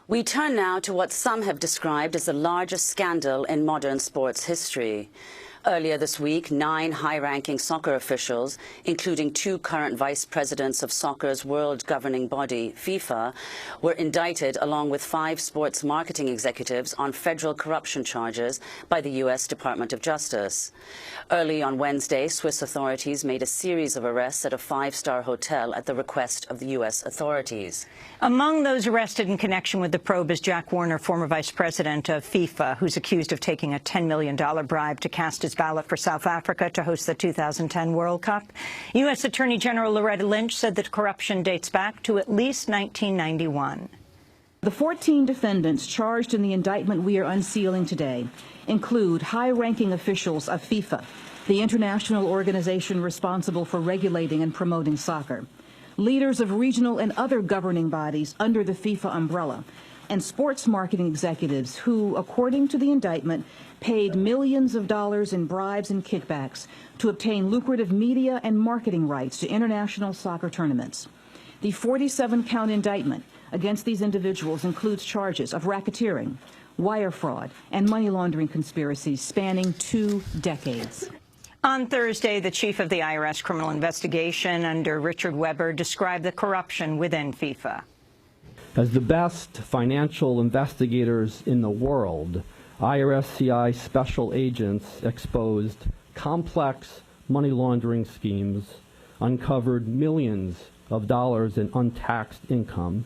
We turn now to what some have described as the largest scandal in modern sports history. Earlier this week, 9 high-ranking soccer officials, including 2 current vice presidents of soccer's world governing body, FIFA, were indicted along with 5 sports marketing executives on federal corruption charges by the U.S. Department of Justice. Early on Wednesday, Swiss authorities made a series of arrests at a 5-star hotel at the request of the U.S. authorities. Among those arrested in connection with the probe is Jack Warner, former vice president of FIFA, who's accused of taking a $10 million bribe to cast his ballot for South Africa to host the 2010 World Cup. U.S. Attorney General Loretta Lynch said that corruption dates back to at least 1991. The 14 defendants charged in the indictment we are unsealing today include high-ranking officials of FIFA, the international organization responsible for regulating and promoting soccer, leaders of regional and other governing bodies under the FIFA umbrella, and sports marketing executives who, according to the indictment, paid millions of dollars in bribes and kickbacks to obtain lucrative media and marketing rights to international soccer tournaments. The 47-count indictment against these individuals includes charges of racketeering, wire fraud, and money laundering conspiracies spanning 2 decades. On Thursday, the chief of the IRS Criminal Investigation under Richard Weber described the corruption within FIFA. As the best financial investigators in the world, IRS-CI special agents exposed complex money laundering schemes, uncovered millions of dollars in untaxed income,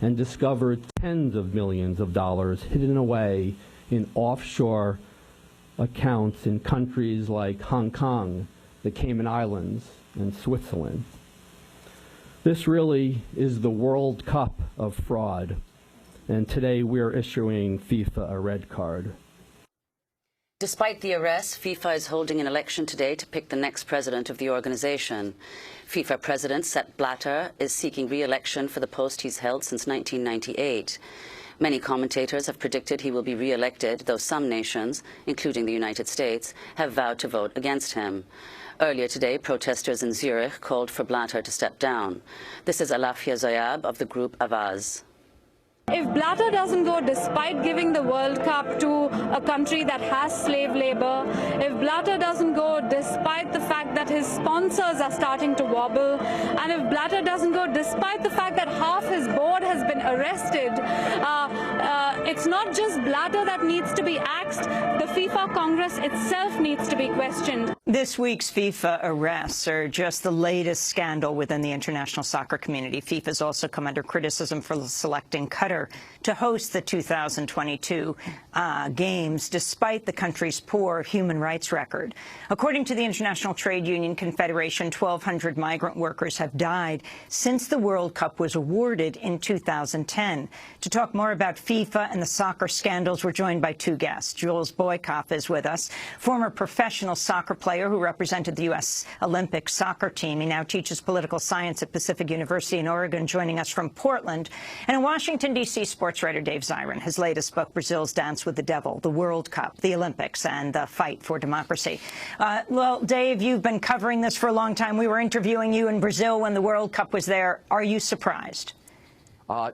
and discovered tens of millions of dollars hidden away in offshore accounts in countries like Hong Kong, the Cayman Islands, and Switzerland. This really is the World Cup of fraud, and today we're issuing FIFA a red card. Despite the arrest, FIFA is holding an election today to pick the next president of the organization. FIFA President Sepp Blatter is seeking re-election for the post he's held since 1998. Many commentators have predicted he will be re-elected, though some nations, including the United States, have vowed to vote against him. Earlier today, protesters in Zurich called for Blatter to step down. This is Alafia Zoyab of the group Avaz. If Blatter doesn't go despite giving the World Cup to a country that has slave labor, if Blatter doesn't go despite the fact that his sponsors are starting to wobble, and if Blatter doesn't go despite the fact that half his board has been arrested, it's not just Blatter that needs to be axed. The FIFA Congress itself needs to be questioned. This week's FIFA arrests are just the latest scandal within the international soccer community. FIFA has also come under criticism for selecting Qatar to host the 2022 games, despite the country's poor human rights record. According to the International Trade Union Confederation, 1,200 migrant workers have died since the World Cup was awarded in 2010. To talk more about FIFA and the soccer scandals, we're joined by 2 guests. Jules Bianchi is with us, former professional soccer player who represented the U.S. Olympic soccer team. He now teaches political science at Pacific University in Oregon, joining us from Portland. And in Washington, D.C., sports writer Dave Siren. His latest book, Brazil's Dance with the Devil, the World Cup, the Olympics, and the fight for democracy. Well, Dave, you've been covering this for a long time. We were interviewing you in Brazil when the World Cup was there. Are you surprised?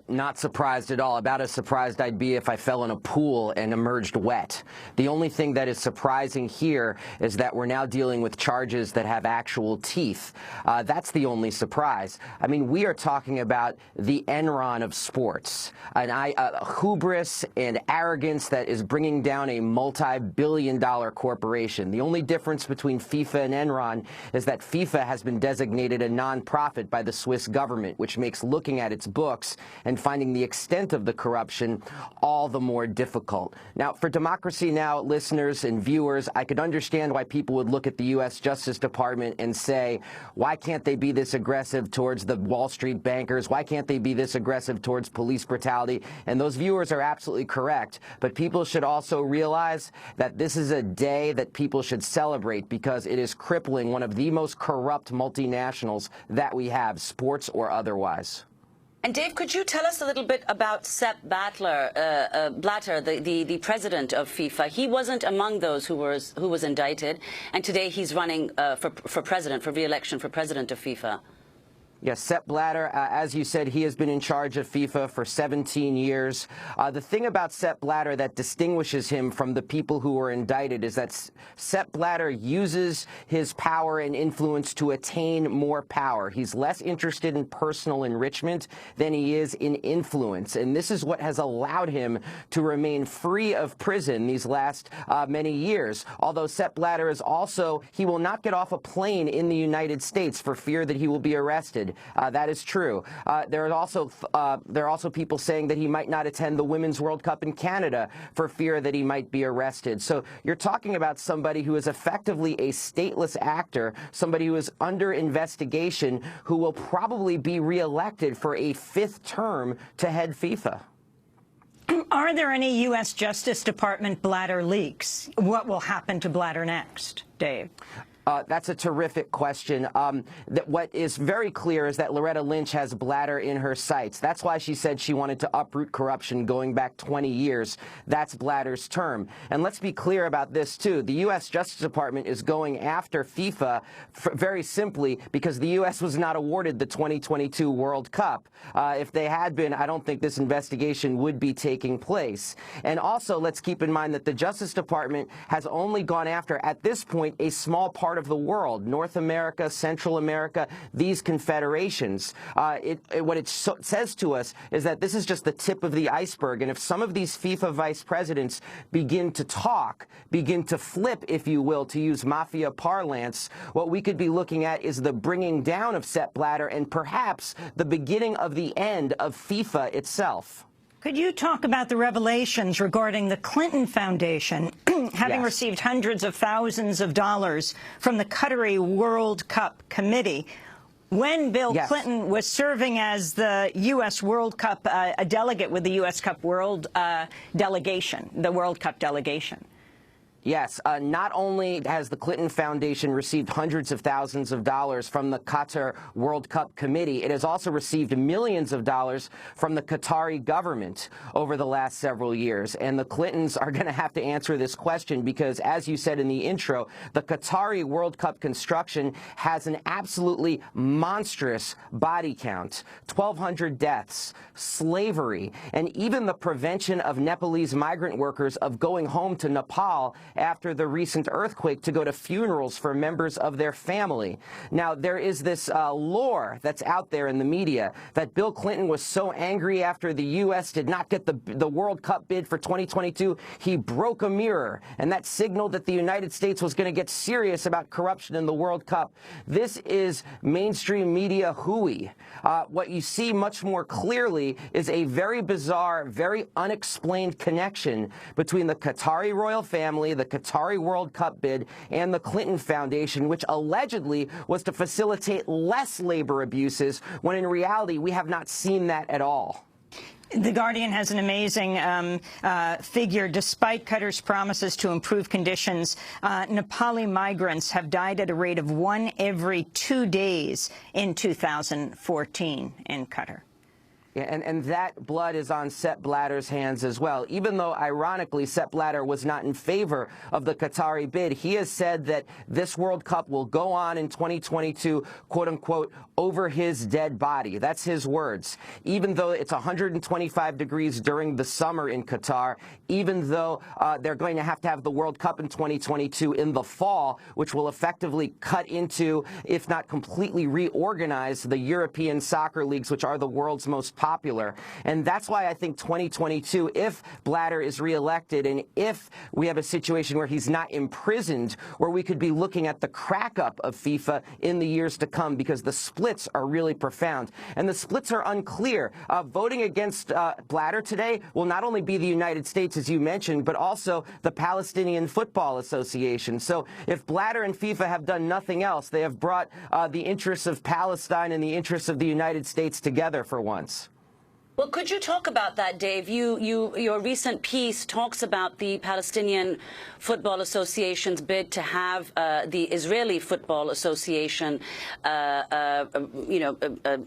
Not surprised at all. About as surprised I'd be if I fell in a pool and emerged wet. The only thing that is surprising here is that we're now dealing with charges that have actual teeth. That's the only surprise. I mean, we are talking about the Enron of sports, hubris and arrogance that is bringing down a multi-billion-dollar corporation. The only difference between FIFA and Enron is that FIFA has been designated a non-profit by the Swiss government, which makes looking at its books and finding the extent of the corruption all the more difficult. Now, for Democracy Now! Listeners and viewers, I could understand why people would look at the U.S. Justice Department and say, why can't they be this aggressive towards the Wall Street bankers? Why can't they be this aggressive towards police brutality? And those viewers are absolutely correct. But people should also realize that this is a day that people should celebrate because it is crippling one of the most corrupt multinationals that we have, sports or otherwise. And Dave, could you tell us a little bit about Sepp Blatter, the president of FIFA? He wasn't among those who was indicted, and today he's running for president, for re-election for president of FIFA. Yes, Sepp Blatter, as you said, he has been in charge of FIFA for 17 years. The thing about Sepp Blatter that distinguishes him from the people who were indicted is that Sepp Blatter uses his power and influence to attain more power. He's less interested in personal enrichment than he is in influence. And this is what has allowed him to remain free of prison these last many years. Although Sepp Blatter is also, he will not get off a plane in the United States for fear that he will be arrested. That is true. There are also people saying that he might not attend the Women's World Cup in Canada for fear that he might be arrested. So you're talking about somebody who is effectively a stateless actor, somebody who is under investigation, who will probably be reelected for a 5th term to head FIFA. Are there any U.S. Justice Department Blatter leaks? What will happen to Blatter next, Dave? That's a terrific question. What is very clear is that Loretta Lynch has Blatter in her sights. That's why she said she wanted to uproot corruption going back 20 years. That's Blatter's term. And let's be clear about this, too. The U.S. Justice Department is going after FIFA very simply because the U.S. was not awarded the 2022 World Cup. If they had been, I don't think this investigation would be taking place. And also, let's keep in mind that the Justice Department has only gone after, at this point, a small part of the world, North America, Central America, these confederations. What it says to us is that this is just the tip of the iceberg. And if some of these FIFA vice presidents begin to talk, begin to flip, if you will, to use mafia parlance, what we could be looking at is the bringing down of Sepp Blatter and perhaps the beginning of the end of FIFA itself. Could you talk about the revelations regarding the Clinton Foundation having received hundreds of thousands of dollars from the Qatari World Cup Committee when Bill Clinton was serving as the U.S. World Cup, a delegate with the U.S. Cup World delegation, the World Cup delegation? Yes. Not only has the Clinton Foundation received hundreds of thousands of dollars from the Qatar World Cup Committee, it has also received millions of dollars from the Qatari government over the last several years. And the Clintons are going to have to answer this question because, as you said in the intro, the Qatari World Cup construction has an absolutely monstrous body count, 1,200 deaths, slavery, and even the prevention of Nepalese migrant workers of going home to Nepal after the recent earthquake to go to funerals for members of their family. Now, there is this lore that's out there in the media that Bill Clinton was so angry after the U.S. did not get the World Cup bid for 2022, he broke a mirror, and that signaled that the United States was going to get serious about corruption in the World Cup. This is mainstream media hooey. What you see much more clearly is a very bizarre, very unexplained connection between the Qatari royal family, the Qatari World Cup bid, and the Clinton Foundation, which allegedly was to facilitate less labor abuses, when in reality we have not seen that at all. The Guardian has an amazing figure. Despite Qatar's promises to improve conditions, Nepali migrants have died at a rate of 1 every 2 days in 2014 in Qatar. Yeah, and that blood is on Sepp Blatter's hands as well. Even though, ironically, Sepp Blatter was not in favor of the Qatari bid, he has said that this World Cup will go on in 2022, quote-unquote, over his dead body. That's his words. Even though it's 125 degrees during the summer in Qatar, even though they're going to have the World Cup in 2022 in the fall, which will effectively cut into, if not completely reorganize, the European soccer leagues, which are the world's most popular. And that's why I think 2022, if Blatter is reelected and if we have a situation where he's not imprisoned, where we could be looking at the crack-up of FIFA in the years to come, because the splits are really profound. And the splits are unclear. Voting against Blatter today will not only be the United States, as you mentioned, but also the Palestinian Football Association. So if Blatter and FIFA have done nothing else, they have brought the interests of Palestine and the interests of the United States together for once. Well, could you talk about that, Dave? Your recent piece talks about the Palestinian Football Association's bid to have the Israeli Football Association,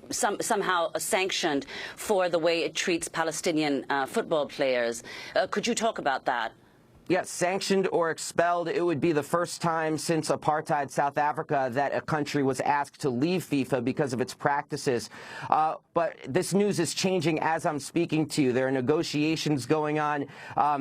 somehow sanctioned for the way it treats Palestinian football players. Could you talk about that? Yes, sanctioned or expelled. It would be the first time since apartheid South Africa that a country was asked to leave FIFA because of its practices. But this news is changing as I'm speaking to you. There are negotiations going on.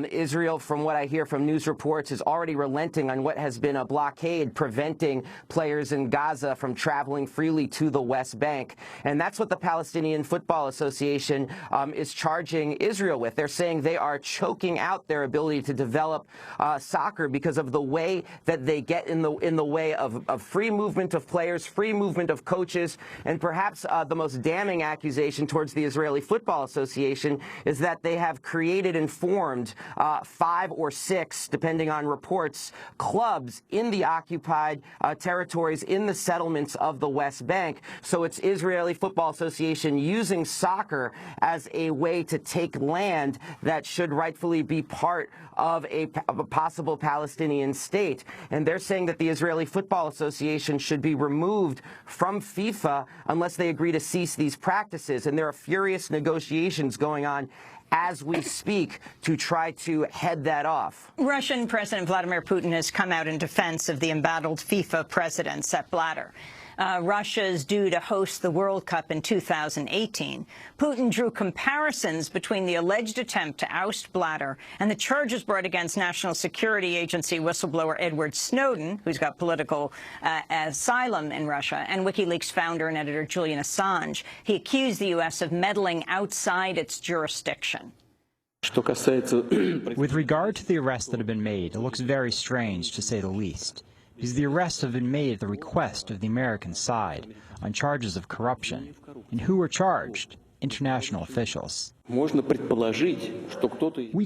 Israel, from what I hear from news reports, is already relenting on what has been a blockade preventing players in Gaza from traveling freely to the West Bank. And that's what the Palestinian Football Association is charging Israel with. They're saying they are choking out their ability to develop soccer because of the way that they get in the way of free movement of players, free movement of coaches, and perhaps the most damning accusation towards the Israeli Football Association is that they have created and formed 5 or 6, depending on reports, clubs in the occupied territories in the settlements of the West Bank. So it's Israeli Football Association using soccer as a way to take land that should rightfully be part of a possible Palestinian state. And they're saying that the Israeli Football Association should be removed from FIFA unless they agree to cease these practices. And there are furious negotiations going on as we speak to try to head that off. Russian President Vladimir Putin has come out in defense of the embattled FIFA president, Sepp Blatter. Russia is due to host the World Cup in 2018. Putin drew comparisons between the alleged attempt to oust Blatter and the charges brought against National Security Agency whistleblower Edward Snowden, who's got political asylum in Russia, and WikiLeaks founder and editor Julian Assange. He accused the U.S. of meddling outside its jurisdiction. With regard to the arrests that have been made, it looks very strange, to say the least, because the arrests have been made at the request of the American side on charges of corruption. And who were charged? International officials. We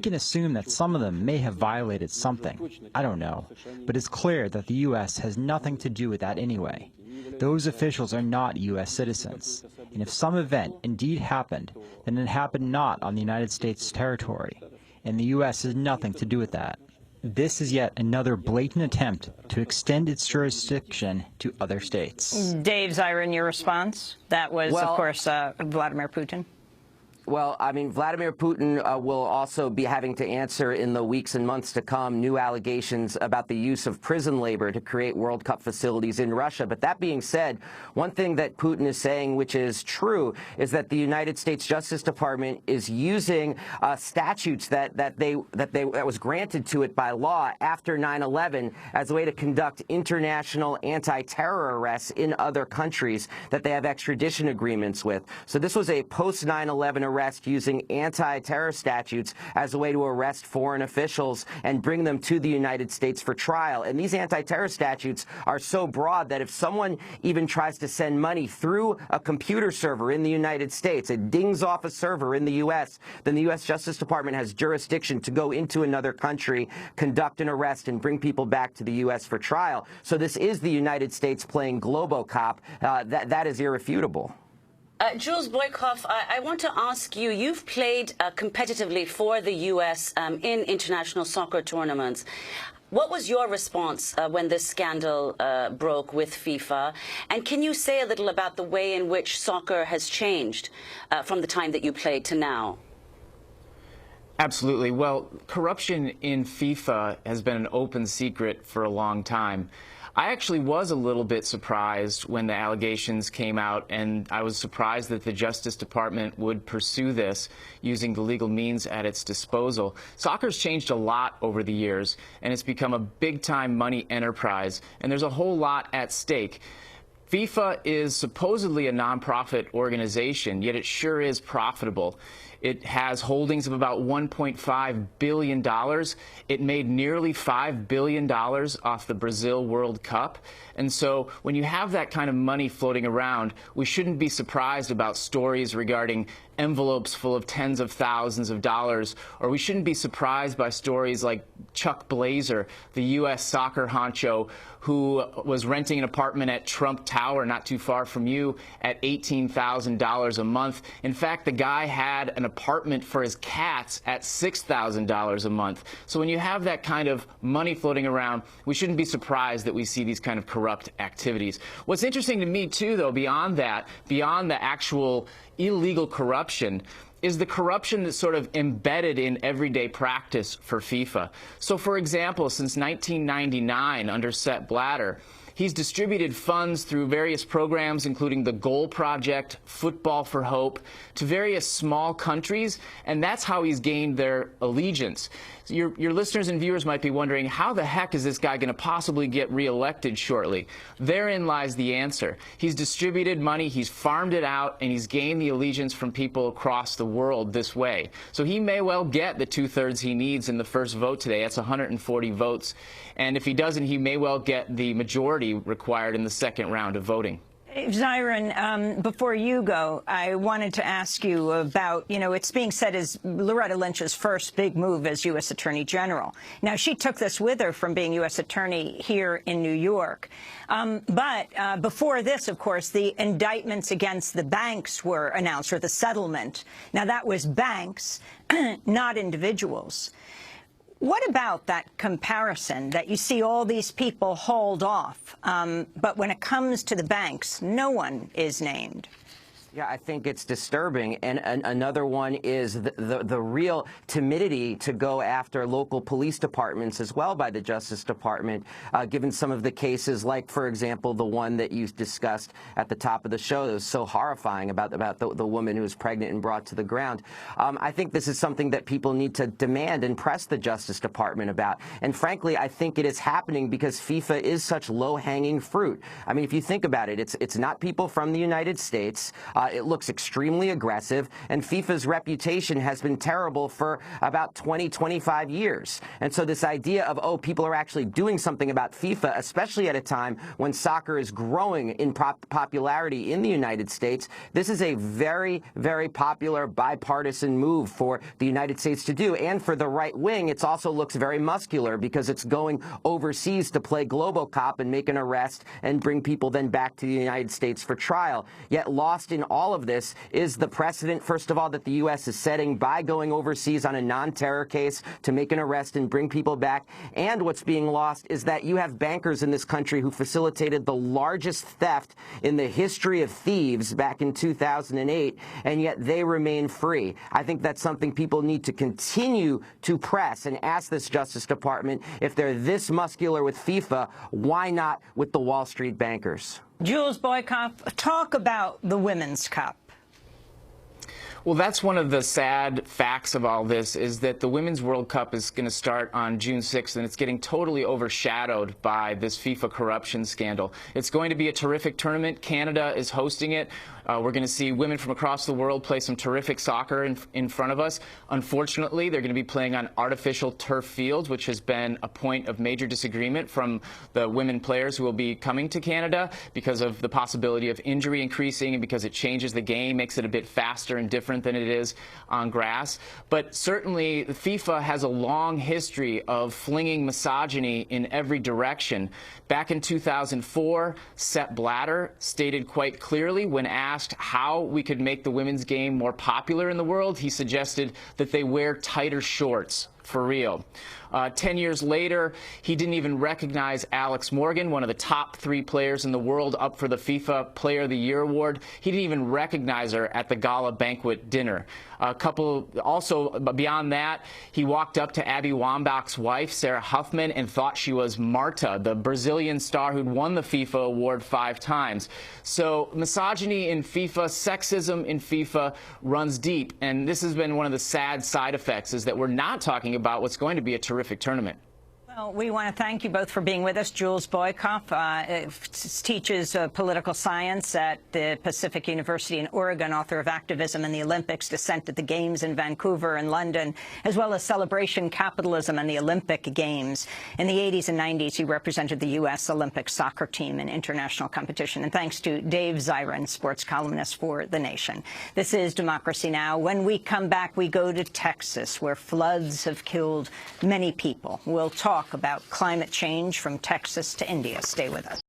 can assume that some of them may have violated something. I don't know. But it's clear that the U.S. has nothing to do with that anyway. Those officials are not U.S. citizens. And if some event indeed happened, then it happened not on the United States territory. And the U.S. has nothing to do with that. This is yet another blatant attempt to extend its jurisdiction to other states. Dave, Siren, your response? That was, of course, Vladimir Putin. Well, I mean, Vladimir Putin will also be having to answer in the weeks and months to come new allegations about the use of prison labor to create World Cup facilities in Russia. But that being said, one thing that Putin is saying, which is true, is that the United States Justice Department is using statutes that was granted to it by law after 9/11 as a way to conduct international anti-terror arrests in other countries that they have extradition agreements with. So this was a post-9/11 arrest using anti-terror statutes as a way to arrest foreign officials and bring them to the United States for trial. And these anti-terror statutes are so broad that if someone even tries to send money through a computer server in the United States, it dings off a server in the U.S., then the U.S. Justice Department has jurisdiction to go into another country, conduct an arrest, and bring people back to the U.S. for trial. So this is the United States playing Globocop. That is irrefutable. Jules Boykoff, I want to ask you, you've played competitively for the U.S. In international soccer tournaments. What was your response when this scandal broke with FIFA? And can you say a little about the way in which soccer has changed from the time that you played to now? Absolutely. Well, corruption in FIFA has been an open secret for a long time. I actually was a little bit surprised when the allegations came out, and I was surprised that the Justice Department would pursue this using the legal means at its disposal. Soccer's changed a lot over the years, and it's become a big-time money enterprise, and there's a whole lot at stake. FIFA is supposedly a nonprofit organization, yet it sure is profitable. It has holdings of about $1.5 billion. It made nearly $5 billion off the Brazil World Cup. And so when you have that kind of money floating around, we shouldn't be surprised about stories regarding envelopes full of tens of thousands of dollars, or we shouldn't be surprised by stories like Chuck Blazer, the U.S. soccer honcho, who was renting an apartment at Trump Tower not too far from you at $18,000 a month. In fact, the guy had an apartment for his cats at $6,000 a month. So when you have that kind of money floating around, we shouldn't be surprised that we see these kind of corrupt activities. What's interesting to me, too, though, beyond that, beyond the actual illegal corruption, is the corruption that's sort of embedded in everyday practice for FIFA. So, for example, since 1999, under Sepp Blatter, he's distributed funds through various programs, including the Goal Project, Football for Hope, to various small countries, and that's how he's gained their allegiance. So your listeners and viewers might be wondering, how the heck is this guy going to possibly get reelected shortly? Therein lies the answer. He's distributed money, he's farmed it out, and he's gained the allegiance from people across the world this way. So he may well get the 2/3 he needs in the first vote today. That's 140 votes. And if he doesn't, he may well get the majority required in the second round of voting. Siren, before you go, I wanted to ask you about, it's being said is Loretta Lynch's first big move as U.S. Attorney General. Now, she took this with her from being U.S. Attorney here in New York. But before this, of course, the indictments against the banks were announced, or the settlement. Now, that was banks, not individuals. What about that comparison that you see all these people hauled off, but when it comes to the banks, no one is named? Yeah, I think it's disturbing. And another one is the real timidity to go after local police departments as well by the Justice Department, given some of the cases, like, for example, the one that you discussed at the top of the show that was so horrifying about the woman who was pregnant and brought to the ground. I think this is something that people need to demand and press the Justice Department about. And frankly, I think it is happening because FIFA is such low-hanging fruit. I mean, if you think about it, it's not people from the United States. It looks extremely aggressive, and FIFA's reputation has been terrible for about 20, 25 years. And so this idea of, oh, people are actually doing something about FIFA, especially at a time when soccer is growing in popularity in the United States, this is a very, very popular bipartisan move for the United States to do. And for the right wing, it also looks very muscular because it's going overseas to play Global Cop and make an arrest and bring people then back to the United States for trial. Yet lost in all of this is the precedent, first of all, that the U.S. is setting by going overseas on a non-terror case to make an arrest and bring people back. And what's being lost is that you have bankers in this country who facilitated the largest theft in the history of thieves back in 2008, and yet they remain free. I think that's something people need to continue to press and ask this Justice Department, if they're this muscular with FIFA, why not with the Wall Street bankers? Jules Bianchi, talk about the Women's Cup. Well, that's one of the sad facts of all this, is that the Women's World Cup is going to start on June 6th, and it's getting totally overshadowed by this FIFA corruption scandal. It's going to be a terrific tournament. Canada is hosting it. We're going to see women from across the world play some terrific soccer in front of us. Unfortunately, they're going to be playing on artificial turf fields, which has been a point of major disagreement from the women players who will be coming to Canada because of the possibility of injury increasing and because it changes the game, makes it a bit faster and different than it is on grass. But certainly, FIFA has a long history of flinging misogyny in every direction. Back in 2004, Sepp Blatter stated quite clearly, when asked how we could make the women's game more popular in the world, he suggested that they wear tighter shorts. For real. 10 years later, he didn't even recognize Alex Morgan, one of the top 3 players in the world up for the FIFA Player of the Year award. He didn't even recognize her at the gala banquet dinner. Also, beyond that, he walked up to Abby Wambach's wife, Sarah Huffman, and thought she was Marta, the Brazilian star who'd won the FIFA award 5 times. So misogyny in FIFA, sexism in FIFA runs deep, and this has been one of the sad side effects, is that we're not talking about what's going to be a terrific tournament. Well, we want to thank you both for being with us. Jules Bianchi teaches political science at the Pacific University in Oregon, author of Activism in the Olympics, Dissent at the Games in Vancouver and London, as well as Celebration Capitalism and the Olympic Games. In the 80s and 90s, he represented the U.S. Olympic soccer team in international competition. And thanks to Dave Siren, sports columnist for The Nation. This is Democracy Now! When we come back, we go to Texas, where floods have killed many people. We'll talk about climate change from Texas to India. Stay with us.